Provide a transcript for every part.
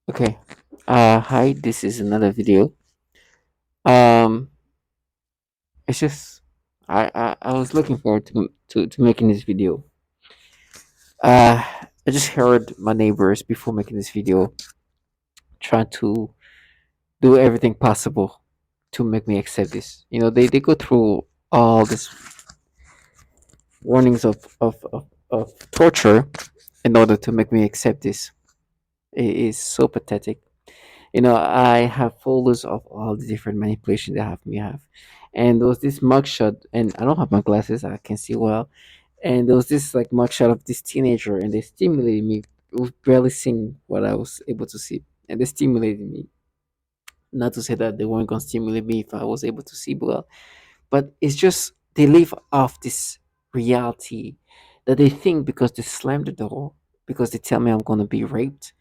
Okay. Hi. This is another video. Um, it's just I was looking forward to making this video. I just heard my neighbors before making this video trying to do everything possible to make me accept this. They go through all these warnings of torture in order to make me accept this. It is so pathetic. I have folders of all the different manipulations they have me have. And there was this mugshot, and I don't have my glasses, I can see well. And there was this like mugshot of this teenager, and they stimulated me. It was barely seeing what I was able to see. And they stimulated me. Not to say that they weren't gonna stimulate me if I was able to see well, but it's just they live off this reality that they think because they slam the door, because they tell me I'm gonna be raped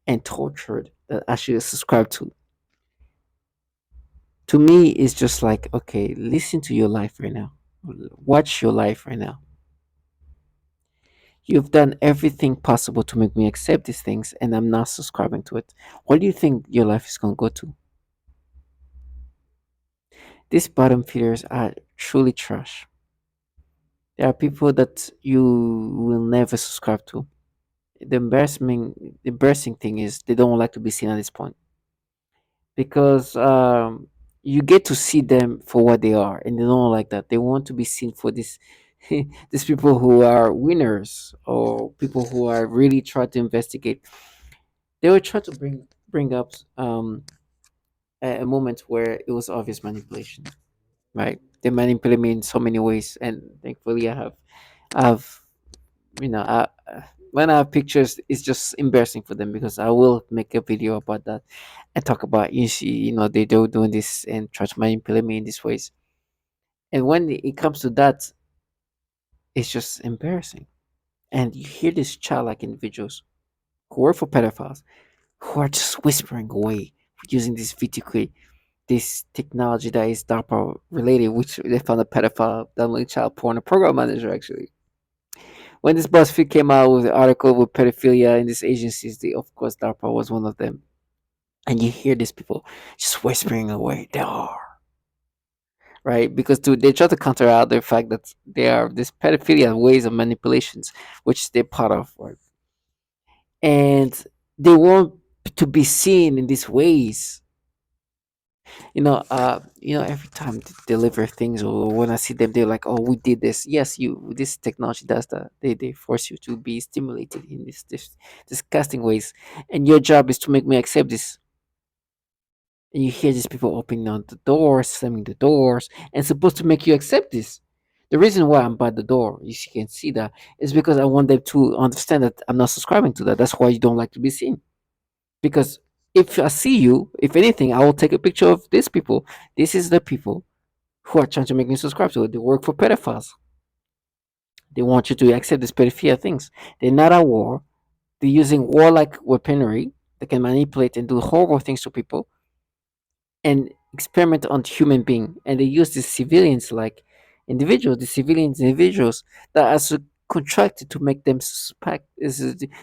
and tortured, that I should subscribe to me. It's just like, okay, listen to your life right now, watch your life right now. You've done everything possible to make me accept these things, and I'm not subscribing to it. What do you think your life is going to go to? These bottom feeders are truly trash. There are people that you will never subscribe to. The embarrassing thing is they don't like to be seen at this point, because you get to see them for what they are, and they don't like that. They want to be seen for this these people who are winners, or people who are really trying to investigate. They were trying to bring up a moment where it was obvious manipulation, right? They manipulate me in so many ways, and thankfully I've when I have pictures, it's just embarrassing for them, because I will make a video about that and talk about, you see, they're doing this and try to manipulate me in these ways. And when it comes to that, it's just embarrassing. And you hear these childlike individuals who work for pedophiles who are just whispering away using this VTK, this technology that is DARPA related, which they found a pedophile downloading child porn, a program manager actually. When this BuzzFeed came out with the article with pedophilia in these agencies, of course DARPA was one of them. And you hear these people just whispering away, they are right, because they try to counter out the fact that they are this pedophilia ways of manipulations, which they're part of, right? And they want to be seen in these ways. Every time they deliver things, or when I see them, they're like, "Oh, we did this." Yes, this technology does that. They force you to be stimulated in this disgusting ways, and your job is to make me accept this. And you hear these people opening on the doors, slamming the doors, and supposed to make you accept this. The reason why I'm by the door, you can see that, is because I want them to understand that I'm not subscribing to that. That's why you don't like to be seen. Because if I see you, if anything, I will take a picture of these people. This is the people who are trying to make me subscribe to it. They work for pedophiles. They want you to accept these pedophilia things. They're not at war. They're using warlike weaponry that can manipulate and do horrible things to people and experiment on human being. And they use these civilians like individuals, the civilians individuals that are contracted to make them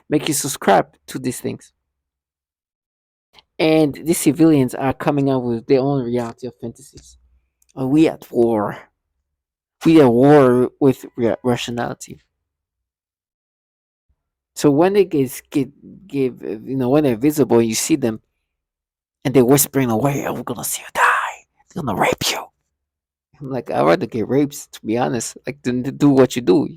make you subscribe to these things. And these civilians are coming up with their own reality of fantasies. Are we at war? We are at war with rationality. So when they when they're visible, you see them and they're whispering away, "Oh, we're gonna see you die. They're gonna rape you." I'm like, I'd rather get raped, to be honest. Like, than to do what you do.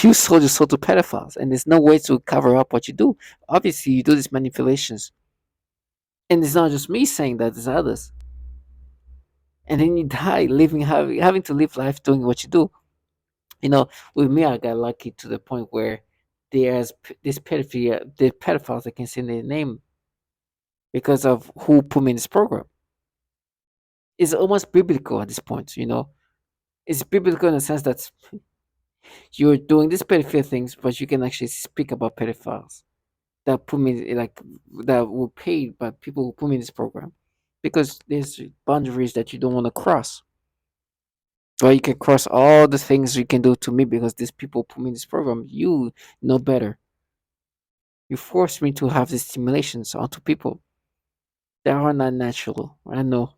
You sold your soul to pedophiles, and there's no way to cover up what you do. Obviously, you do these manipulations, and it's not just me saying that; it's others. And then you die, having to live life doing what you do. You know, with me, I got lucky to the point where this pedophilia, the pedophiles, I can say their name because of who put me in this program. It's almost biblical at this point. It's biblical in the sense that you're doing these pedophile things, but you can actually speak about pedophiles that put me like that were paid by people who put me in this program, because there's boundaries that you don't want to cross. But you can cross all the things you can do to me because these people put me in this program. You know better. You force me to have these stimulations onto people that are not natural. I know,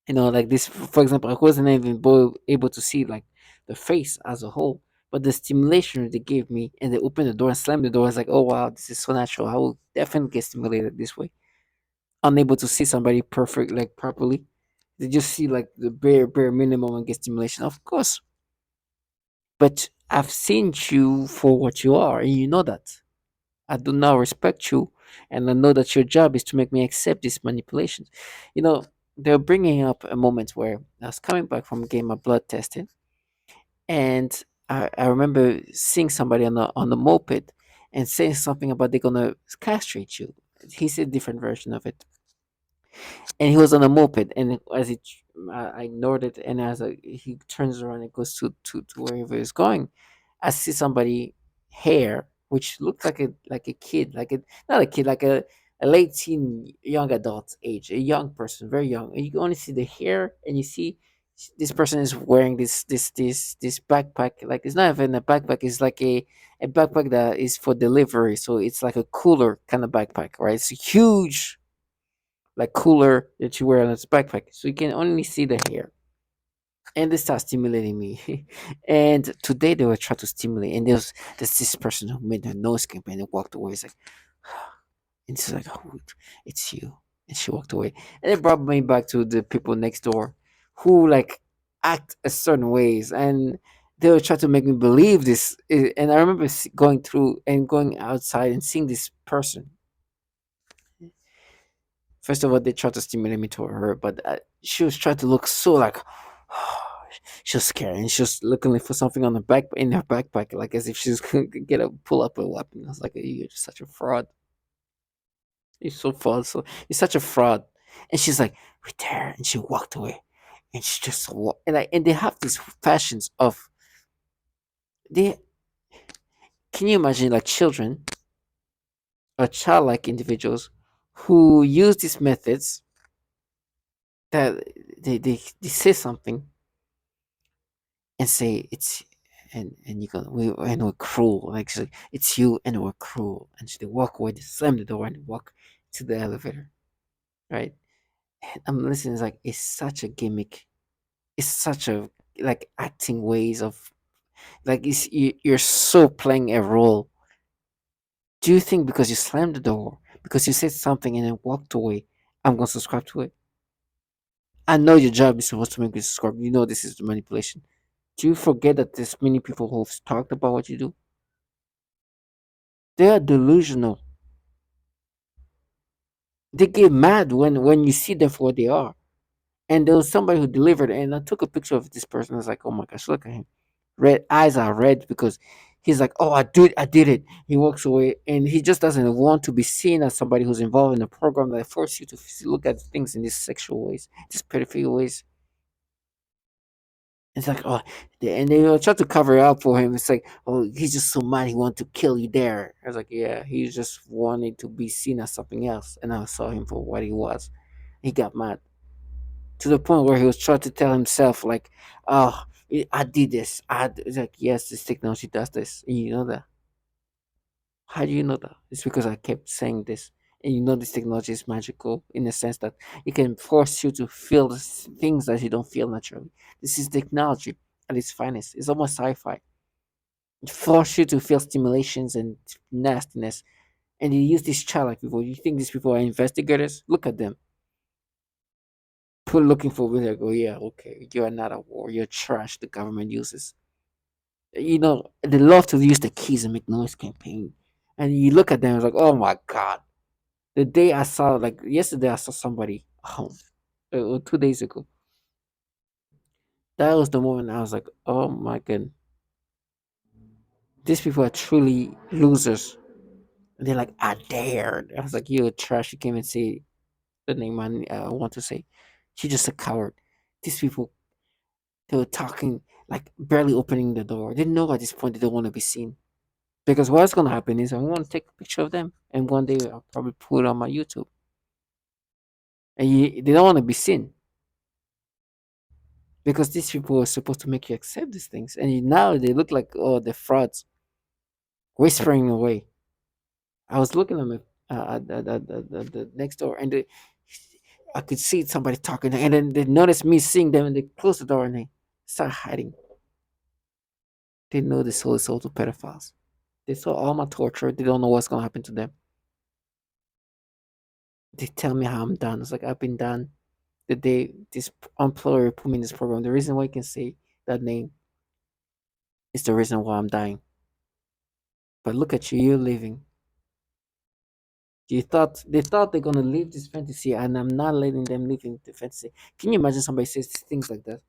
like this. For example, I wasn't even able to see like the face as a whole, but the stimulation they gave me, and they opened the door and slammed the door. I was like, oh wow, this is so natural. I will definitely get stimulated this way. Unable to see somebody perfect, like properly. They just see like the bare minimum and get stimulation. Of course, but I've seen you for what you are, and you know that. I do not respect you, and I know that your job is to make me accept these manipulations. You know, they're bringing up a moment where I was coming back from getting my blood tested, and I remember seeing somebody on the moped and saying something about they're gonna castrate you. He said a different version of it, and he was on a moped, and I ignored it, and he turns around and goes to wherever he's going. I see somebody hair which looked like a kid, like a not a kid, like a late teen, young adult age, a young person, very young. And you can only see the hair, and you see this person is wearing this backpack. Like it's not even a backpack; it's like a backpack that is for delivery. So it's like a cooler kind of backpack, right? It's a huge like cooler that you wear on its backpack, so you can only see the hair. And they start stimulating me. And today they were trying to stimulate, and there's this person who made her nose campaign and walked away. It's like, and she's like, oh, it's you. And she walked away. And it brought me back to the people next door who like act a certain ways, and they were trying to make me believe this. And I remember going through and going outside and seeing this person. First of all, they tried to stimulate me to her, but she was trying to look so like she was scared, and she was looking for something on the back in her backpack, like as if she's gonna get a pull up a weapon. I was like, "You're just such a fraud. You're so false. So you're such a fraud." And she's like, "Right there," and she walked away, and she just and they have these fashions of they. Can you imagine like children or childlike individuals who use these methods that they say something and say it's and you go and we're cruel, like it's you and we're cruel, and so they walk away, they slam the door and they walk to the elevator, right? And I'm listening, it's like it's such a gimmick, it's such a like acting ways of like you're so playing a role. Do you think because you slammed the door, because you said something and then walked away, I'm gonna subscribe to it? I know your job is supposed to make me subscribe, you know this is the manipulation. Do you forget that there's many people who've talked about what you do? They are delusional. They get mad when you see them for what they are. And there was somebody who delivered, and I took a picture of this person. I was like, oh my gosh, look at him. Red eyes are red because he's like, oh, I did it. He walks away, and he just doesn't want to be seen as somebody who's involved in a program that forces you to look at things in these sexual ways, these pedophile ways. It's like, oh, and they will try to cover it up for him. It's like, oh, he's just so mad he wanted to kill you there. I was like, yeah, he just wanted to be seen as something else. And I saw him for what he was. He got mad to the point where he was trying to tell himself, like, oh, I did this. It's like, yes, this technology does this. And you know that. How do you know that? It's because I kept saying this. And you know this technology is magical in the sense that it can force you to feel things that you don't feel naturally. This is technology at its finest. It's almost sci-fi. It forces you to feel stimulations and nastiness. And you use these childlike people. You think these people are investigators? Look at them. People looking for where they go, yeah, okay, you are not a war. You're trash the government uses. You know, they love to use the keys and make noise campaign. And you look at them, it's like, oh my God. The day I saw, like yesterday, I saw somebody home, 2 days ago. That was the moment I was like, oh my God, these people are truly losers. And they're like, I dared. I was like, you're trash. You can't even say the name I want to say. She's just a coward. These people, they were talking, like barely opening the door. They know at this point they don't want to be seen. Because what's going to happen is I'm going to take a picture of them, and one day I'll probably put it on my YouTube. And they don't want to be seen because these people are supposed to make you accept these things. And now they look like, oh, the frauds whispering away. I was looking at my the next door, and I could see somebody talking, and then they noticed me seeing them, and they closed the door and they start hiding. They know they sold to pedophiles. They saw all my torture. They don't know what's gonna happen to them. They tell me how I'm done. It's like I've been done the day this employer put me in this program. The reason why I can say that name is the reason why I'm dying. But look at you, you're living. You thought they thought they're gonna live this fantasy, and I'm not letting them live in the fantasy. Can you imagine somebody says things like that?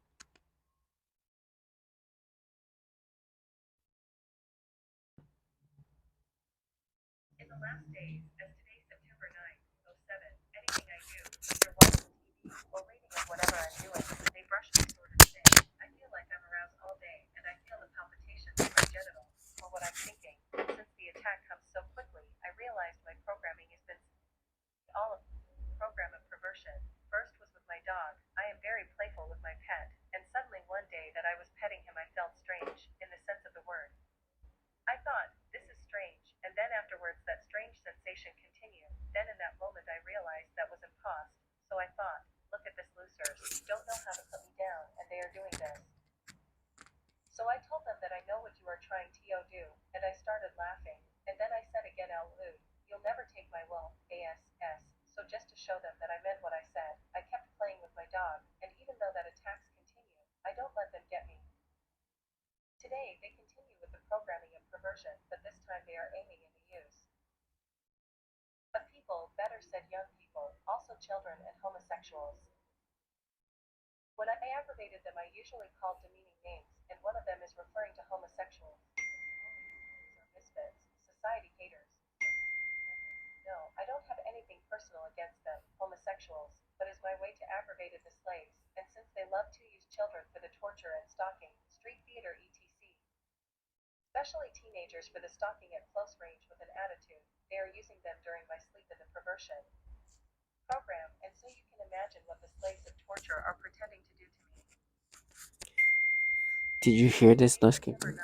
Did you hear this noise campaign?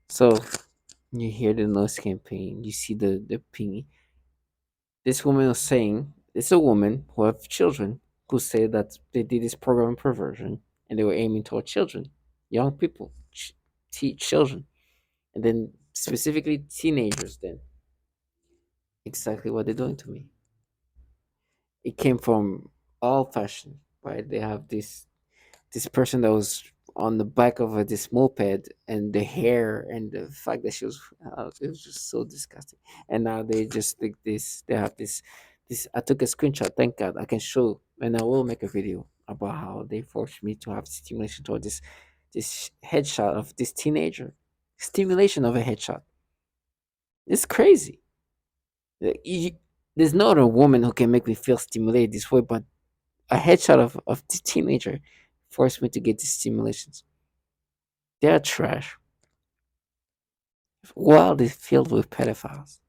So you hear the noise campaign. You see the ping. This woman was saying it's a woman who have children who say that they did this program perversion and they were aiming toward children, young people, children, and then specifically teenagers. Then exactly what they're doing to me. It came from all fashion, right? They have this person that was on the back of this moped, and the hair and the fact that she was it was just so disgusting. And now they just think this they have this I took a screenshot, thank god I can show, and I will make a video about how they forced me to have stimulation toward this headshot of this teenager. Stimulation of a headshot. It's crazy. Like, there's no other woman who can make me feel stimulated this way, but a headshot of the teenager forced me to get these stimulations. They're trash. World is filled with pedophiles.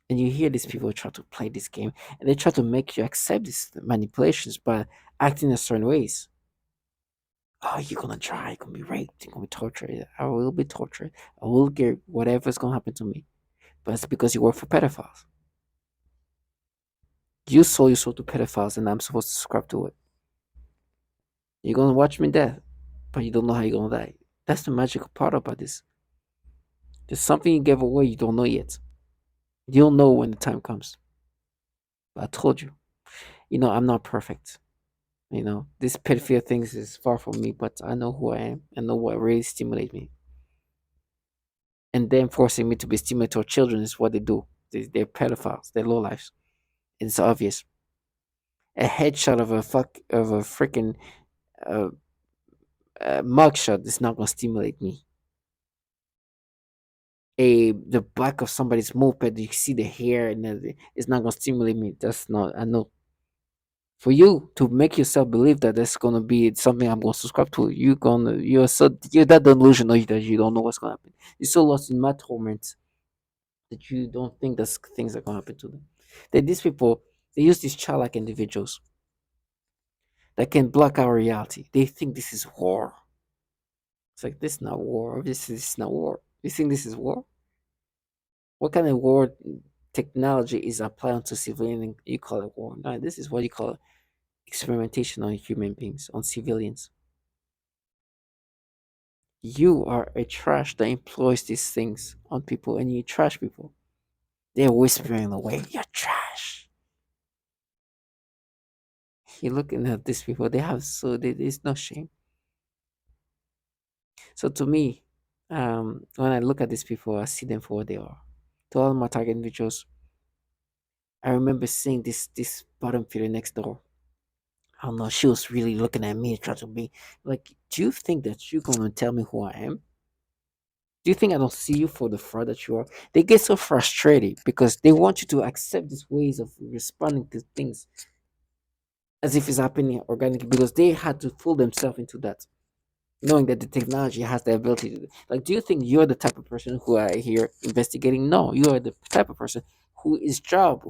And you hear these people try to play this game, and they try to make you accept these manipulations by acting in certain ways. Oh, you're gonna try, you're gonna be raped, you're gonna be tortured. I will be tortured. I will get whatever's gonna happen to me. But it's because you work for pedophiles. You sold to pedophiles, and I'm supposed to subscribe to it. You're gonna watch me death, but you don't know how you're gonna die. That's the magical part about this. There's something you gave away you don't know yet. You'll know when the time comes. But I told you, I'm not perfect. This pedophilia things is far from me, but I know who I am. I know what really stimulates me. And them forcing me to be stimulated toward children is what they do. They're pedophiles. They're low lives. It's obvious. A headshot of a freaking uh, mugshot is not gonna stimulate me. The back of somebody's moped, you see the hair, and it's not gonna stimulate me. That's not. I know. For you to make yourself believe that that's gonna be something I'm gonna subscribe to, you're that delusional that you don't know what's gonna happen. You're so lost in my torment that you don't think that things are gonna happen to them. That these people, they use these childlike individuals that can block our reality. They think this is war. It's like this is not war. Obviously, this is not war. You think this is war? What kind of war technology is applied to civilian and you call it war? No, this is what you call experimentation on human beings, on civilians. You are a trash that employs these things on people and you trash people. They're whispering away, you're trash. You're looking at these people, they have there's no shame. So to me, when I look at these people, I see them for what they are. To all my target individuals, I remember seeing this bottom feeder next door. I don't know, she was really looking at me, trying to be like, do you think that you're gonna tell me who I am? Do you think I don't see you for the fraud that you are? They get so frustrated because they want you to accept these ways of responding to things as if it's happening organically because they had to fool themselves into that, knowing that the technology has the ability to like, do you think you're the type of person who are here investigating? No, you are the type of person whose job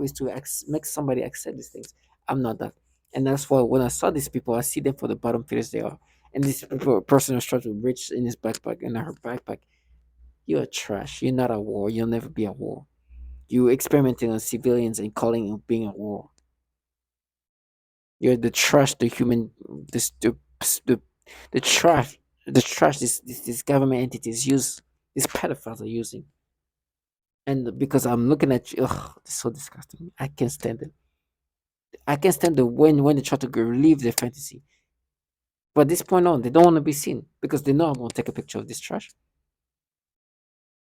is to make somebody accept these things. I'm not that. And that's why when I saw these people, I see them for the bottom feeders they are. And this person was trying to reach in his backpack and her backpack. You're trash. You're not a war. You'll never be a war. You experimenting on civilians and calling it being a war. You're the trash the human this the the trash this government entities use, these pedophiles are using. And because I'm looking at you, ugh, it's so disgusting. I can't stand it. I can't stand the when they try to relieve their fantasy. But at this point on, they don't want to be seen because they know I'm gonna take a picture of this trash.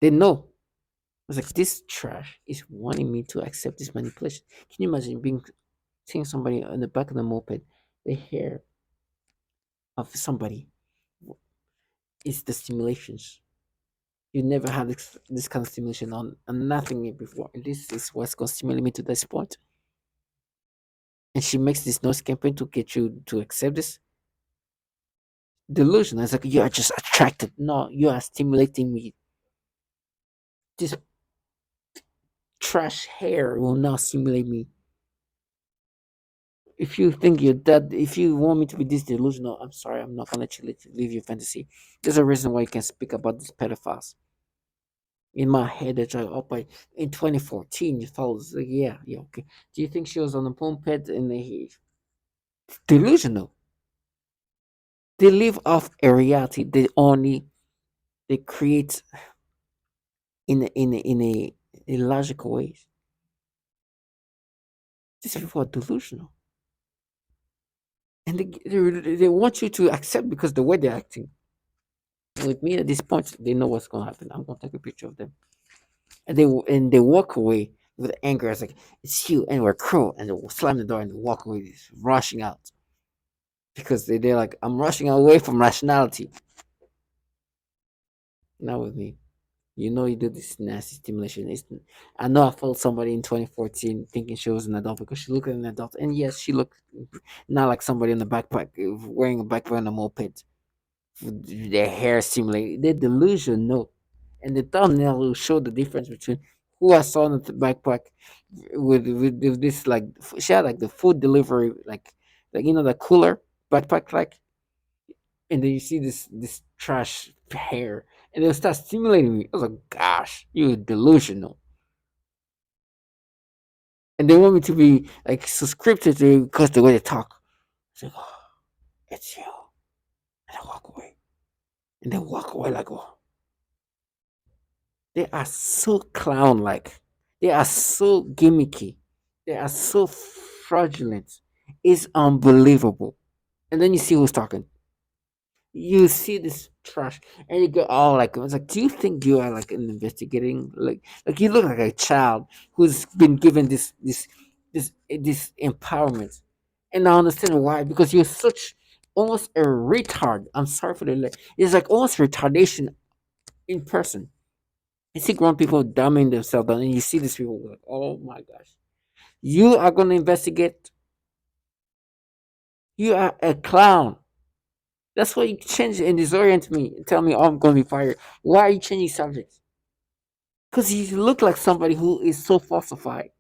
They know. It's like this trash is wanting me to accept this manipulation. Can you imagine being seeing somebody on the back of the moped, the hair of somebody is the stimulations. You never had this kind of stimulation on nothing before. And this is what's going to stimulate me to this point. And she makes this noise campaign to get you to accept this delusion. It's like you are just attracted. No, you are stimulating me. This trash hair will not stimulate me. If you think you're that, if you want me to be this delusional, I'm sorry, I'm not gonna let you live your fantasy. There's a reason why you can speak about these pedophiles. In my head, that I up by in 2014, you thought, like, yeah, yeah, okay. Do you think she was on the pulpit and delusional? They live off a reality. They create in a illogical ways. These people are delusional, and they want you to accept because the way they're acting. With me at this point, they know what's gonna happen. I'm gonna take a picture of them, and they walk away with anger. It's like it's you, and we're cruel, and they slam the door and they walk away, rushing out because they're like, I'm rushing away from rationality. Not with me. You know, you do this nasty stimulation. I know I felt somebody in 2014 thinking she was an adult because she looked like an adult, and yes, she looked not like somebody in the backpack wearing a backpack on a moped. Their hair stimulated. They're delusional, and the thumbnail will show the difference between who I saw in the backpack with this like she had like the food delivery like the cooler backpack like, and then you see this trash hair, and they'll start stimulating me. I was like, gosh, you delusional. And they want me to be like so scripted because the way they talk. It's like, oh, it's you. And I walk away. And they walk away like, oh, they are so clown like. They are so gimmicky. They are so fraudulent. It's unbelievable. And then you see who's talking. You see this trash and you go, oh, like it's like, do you think you are like an investigating like you look like a child who's been given this empowerment. And I understand why, because you're such almost a retard. I'm sorry for the it's like almost retardation in person. You see grown people dumbing themselves down and you see these people like, oh my gosh, you are going to investigate. You are a clown. That's why you change and disorient me and tell me, oh, I'm going to be fired. Why are you changing subjects? Because you look like somebody who is so falsified.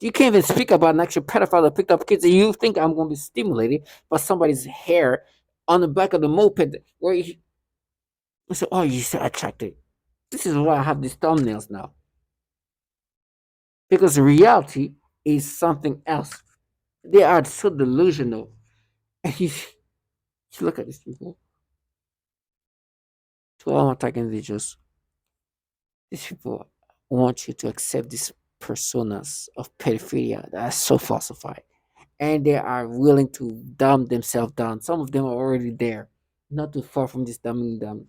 You can't even speak about an actual pedophile that picked up kids, and you think I'm going to be stimulated by somebody's hair on the back of the moped where he, I said, oh, you're so attracted. This is why I have these thumbnails now. Because reality is something else. They are so delusional. And you look at these people, to all my tag individuals, these people want you to accept these personas of pedophilia that are so falsified. And they are willing to dumb themselves down. Some of them are already there, not too far from this dumbing down.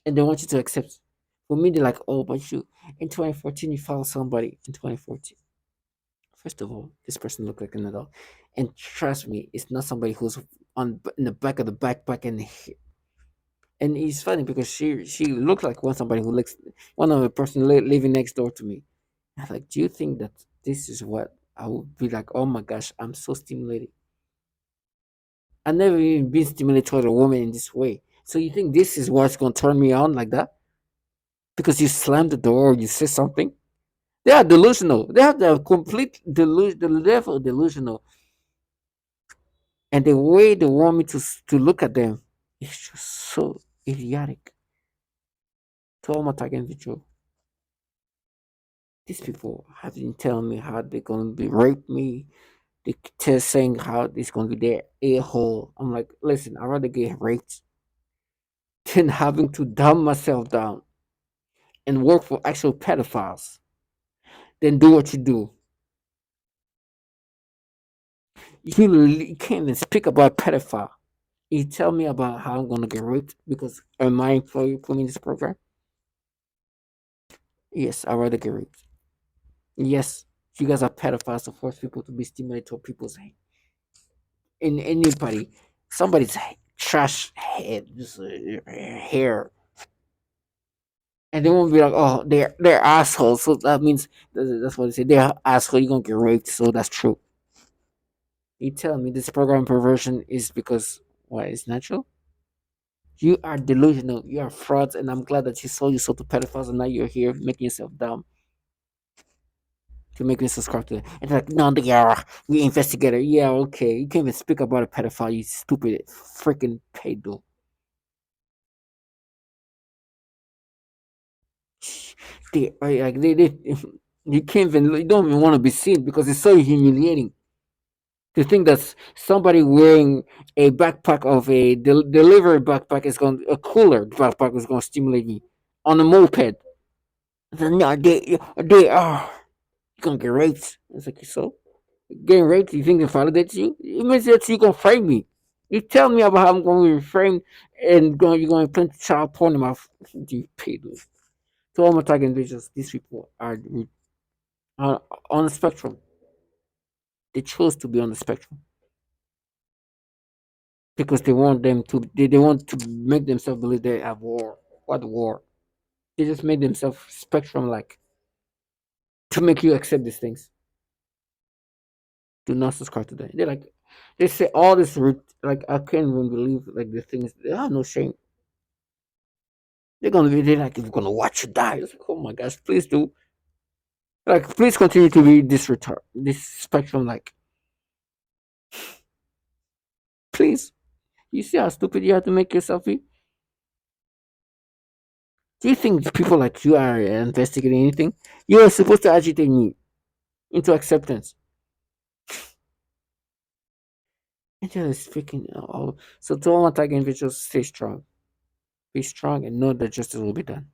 And they want you to accept. For me, they're like, oh, but you in 2014 you found somebody in 2014. First of all, this person looked like an adult, and trust me, it's not somebody who's on in the back of the backpack and it's funny because she looked like one somebody who looks one of the person living next door to me. I was like, do you think that this is what I would be like? Oh my gosh, I'm so stimulated. I never even been stimulated toward a woman in this way. So you think this is what's gonna turn me on like that? Because you slammed the door or you say something? They are delusional. They have the complete delusion, the level of delusional, and the way they want me to look at them is just so idiotic. To all my target individual, these people have been telling me how they're gonna be rape me. They tell saying how it's gonna be their a hole. I'm like, listen, I'd rather get raped than having to dumb myself down and work for actual pedophiles than do what you do. You can't even speak about pedophile. You tell me about how I'm gonna get raped because my employer put me in this program. Yes, I'd rather get raped. Yes, you guys are pedophiles to force people to be stimulated to people's in anybody, somebody's trash head, just hair, and they won't be like, oh, they're assholes. So that means that's what they say. They're asshole. You're gonna get raped. So that's true. You tell me this program perversion is because why? It's natural. You are delusional. You are frauds, and I'm glad that you sold your soul to pedophiles, and now you're here making yourself dumb to make me subscribe to it. And they're like, no, they are. We investigator. Yeah, okay. You can't even speak about a pedophile. You stupid freaking pedo. They you can't even you don't even want to be seen because it's so humiliating to think that somebody wearing a backpack of a delivery backpack is going a cooler backpack is going to stimulate me on a moped. No, they are gonna get raped. It's like so getting raped. You think it validates you? It means that you gonna frame me. You tell me about how I'm going to be framed and you're going to put child porn in my you pedos. So all my target individuals, these people are on the spectrum. They chose to be on the spectrum because they want to make themselves believe they have war. What war? They just made themselves spectrum like to make you accept these things. Do not subscribe to them. They're like they say all this like I can't even believe like the things they have no shame. They're like if you're gonna watch you die. It's like, oh my gosh, please do. Like please continue to be this spectrum like please. You see how stupid you have to make yourself be? Do you think people like you are investigating anything? You are supposed to agitate me into acceptance. And you're speaking all. So to all my target individuals, stay strong. Be strong and know that justice will be done.